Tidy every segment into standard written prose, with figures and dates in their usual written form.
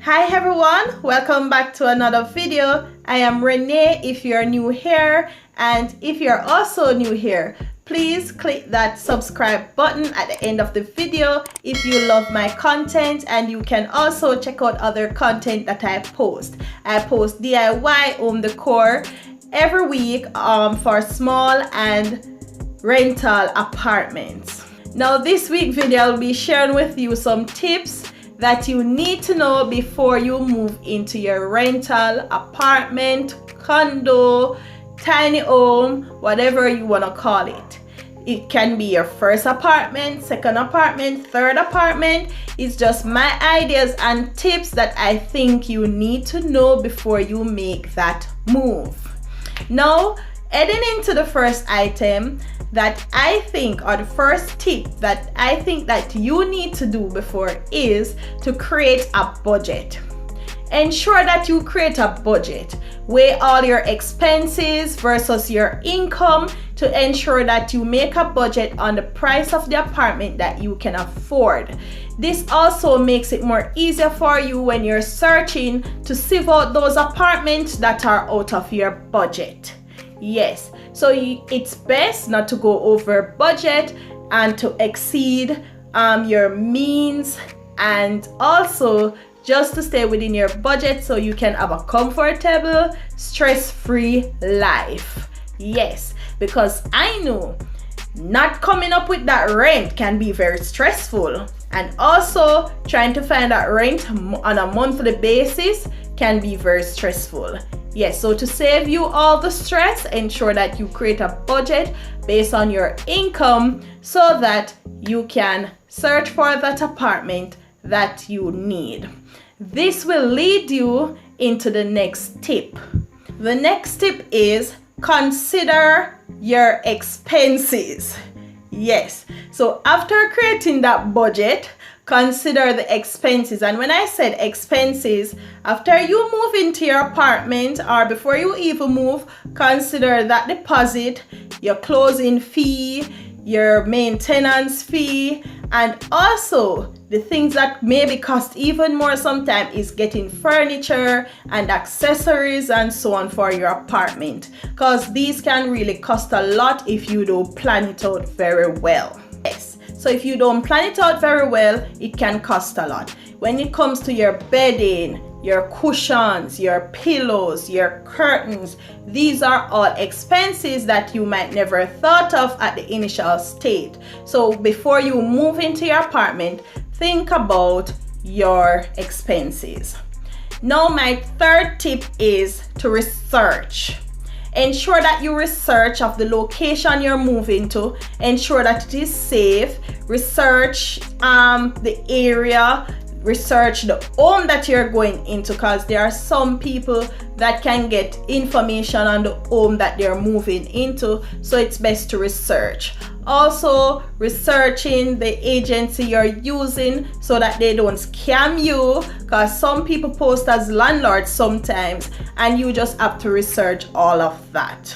Hi everyone, welcome back to another video. I am Renee if you're new here, and if you're also new here, please click that subscribe button at the end of the video if you love my content, and you can also check out other content that I post. I post DIY home decor every week for small and rental apartments. Now this week video I'll be sharing with you some tips that you need to know before you move into your rental apartment, condo, tiny home, whatever you want to call it. It can be your first apartment, second apartment, third apartment. It's just my ideas and tips that I think you need to know before you make that move. Now, heading into the first item that I think, or the first tip that I think that you need to do before, is to create a budget. Ensure that you create a budget. Weigh all your expenses versus your income to ensure that you make a budget on the price of the apartment that you can afford. This also makes it more easier for you when you're searching to sieve out those apartments that are out of your budget. Yes, so it's best not to go over budget and to exceed your means, and also just to stay within your budget so you can have a comfortable, stress-free life. Yes, because I know not coming up with that rent can be very stressful, and also trying to find that rent on a monthly basis can be very stressful. Yes, so to save you all the stress, ensure that you create a budget based on your income so that you can search for that apartment that you need. This will lead you into the next tip. The next tip is consider your expenses. Yes, so after creating that budget, consider the expenses. And when I said expenses, after you move into your apartment or before you even move, consider that deposit, your closing fee, your maintenance fee, and also the things that maybe cost even more sometimes is getting furniture and accessories and so on for your apartment, because these can really cost a lot if you don't plan it out very well. Yes, so if you don't plan it out very well, it can cost a lot. When it comes to your bedding, your cushions, your pillows, your curtains, these are all expenses that you might never thought of at the initial state. So before you move into your apartment, think about your expenses. Now my third tip is to research. Ensure that you research of the location you're moving to. Ensure that it is safe. Research the area. Research the home that you're going into, because there are some people that can get information on the home that they're moving into, so it's best to research. Also, researching the agency you're using so that they don't scam you, because some people post as landlords sometimes, and you just have to research all of that.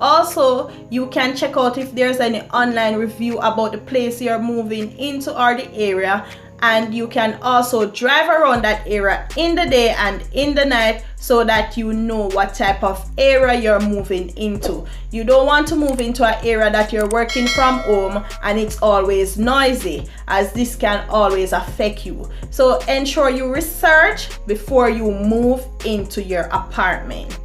Also, you can check out if there's any online review about the place you're moving into or the area, and you can also drive around that area in the day and in the night so that you know what type of area you're moving into. You don't want to move into an area that you're working from home and it's always noisy, as this can always affect you. So ensure you research before you move into your apartment.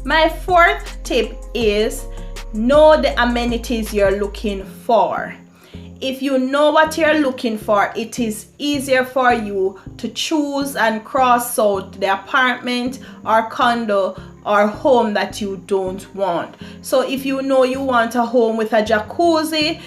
My fourth tip is know the amenities you're looking for. If you know what you're looking for, it is easier for you to choose and cross out the apartment or condo or home that you don't want. So if you know you want a home with a jacuzzi,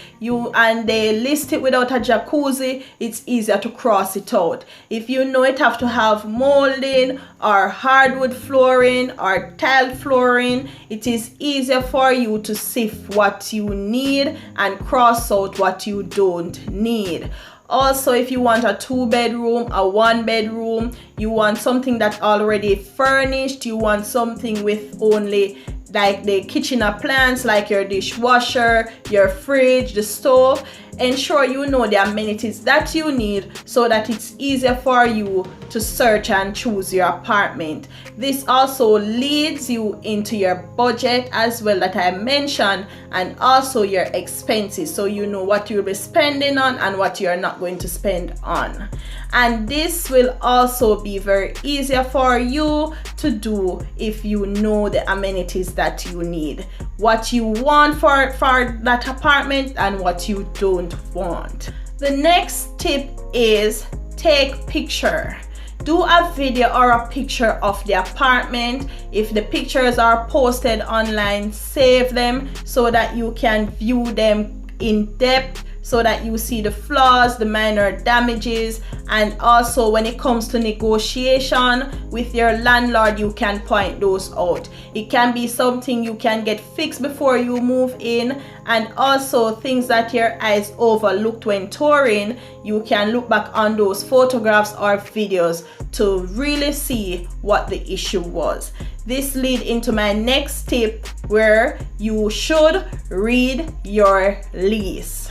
and they list it without a jacuzzi, it's easier to cross it out. If you know it have to have molding or hardwood flooring or tiled flooring, it is easier for you to sift what you need and cross out what you don't need. Also, if you want a 2-bedroom, a 1-bedroom, you want something that's already furnished, you want something with only like the kitchen appliance like your dishwasher, your fridge, the stove, ensure you know the amenities that you need so that it's easier for you to search and choose your apartment. This also leads you into your budget as well that I mentioned, and also your expenses, so you know what you'll be spending on and what you're not going to spend on. And this will also be very easier for you to do if you know the amenities that you need, what you want for that apartment and what you don't want. The next tip is take picture. Do a video or a picture of the apartment. If the pictures are posted online, save them so that you can view them in depth, so that you see the flaws, the minor damages, and also when it comes to negotiation with your landlord, you can point those out. It can be something you can get fixed before you move in, and also things that your eyes overlooked when touring, you can look back on those photographs or videos to really see what the issue was. This leads into my next tip, where you should read your lease.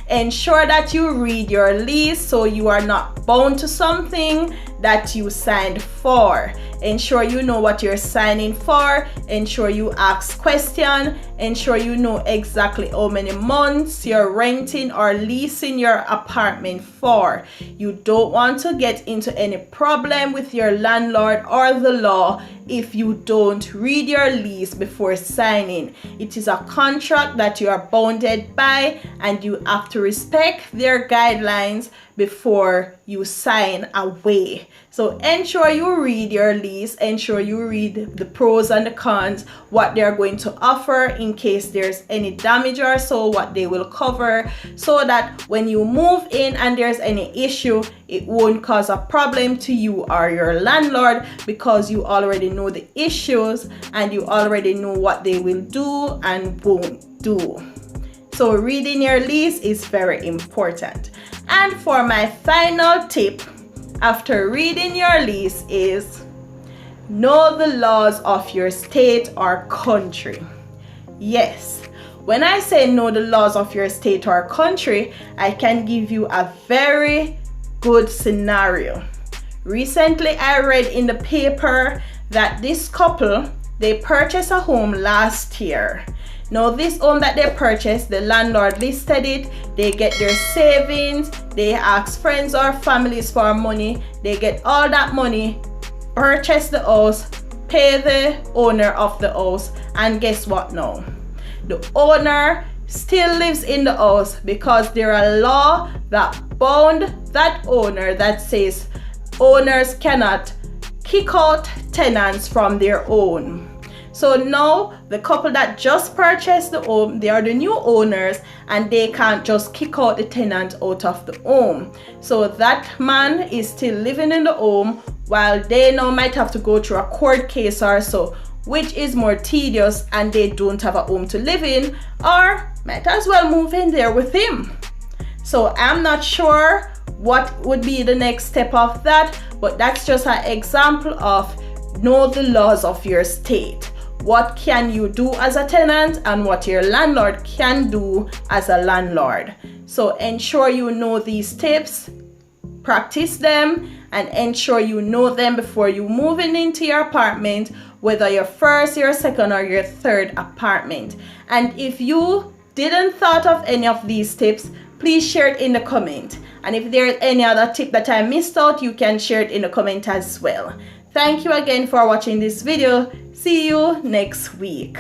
Ensure that you read your lease so you are not bound to something that you signed for. Ensure you know what you're signing for. Ensure you ask questions. Ensure you know exactly how many months you're renting or leasing your apartment for. You don't want to get into any problem with your landlord or the law if you don't read your lease before signing. It is a contract that you are bounded by, and you have to respect their guidelines before you sign away. So ensure you read your lease, ensure you read the pros and the cons, what they're going to offer in case there's any damage or so, what they will cover, so that when you move in and there's any issue, it won't cause a problem to you or your landlord, because you already know the issues and you already know what they will do and won't do. So reading your lease is very important. And for my final tip after reading your lease is know the laws of your state or country. Yes, when I say know the laws of your state or country, I can give you a very good scenario. Recently, I read in the paper that this couple, they purchased a home last year. Now this home that they purchased, the landlord listed it, they get their savings, they ask friends or families for money, they get all that money, purchase the house, pay the owner of the house, and guess what now? The owner still lives in the house because there are laws that bound that owner that says owners cannot kick out tenants from their home. So now the couple that just purchased the home, they are the new owners, and they can't just kick out the tenant out of the home. So that man is still living in the home, while they now might have to go through a court case or so, which is more tedious, and they don't have a home to live in, or might as well move in there with him. So I'm not sure what would be the next step of that, but that's just an example of know the laws of your state. What can you do as a tenant and what your landlord can do as a landlord. So ensure you know these tips, practice them, and ensure you know them before you move into your apartment, whether your first, your second, or your third apartment. And if you didn't thought of any of these tips, please share it in the comment. And if there's any other tip that I missed out, you can share it in the comment as well. Thank you again for watching this video. See you next week.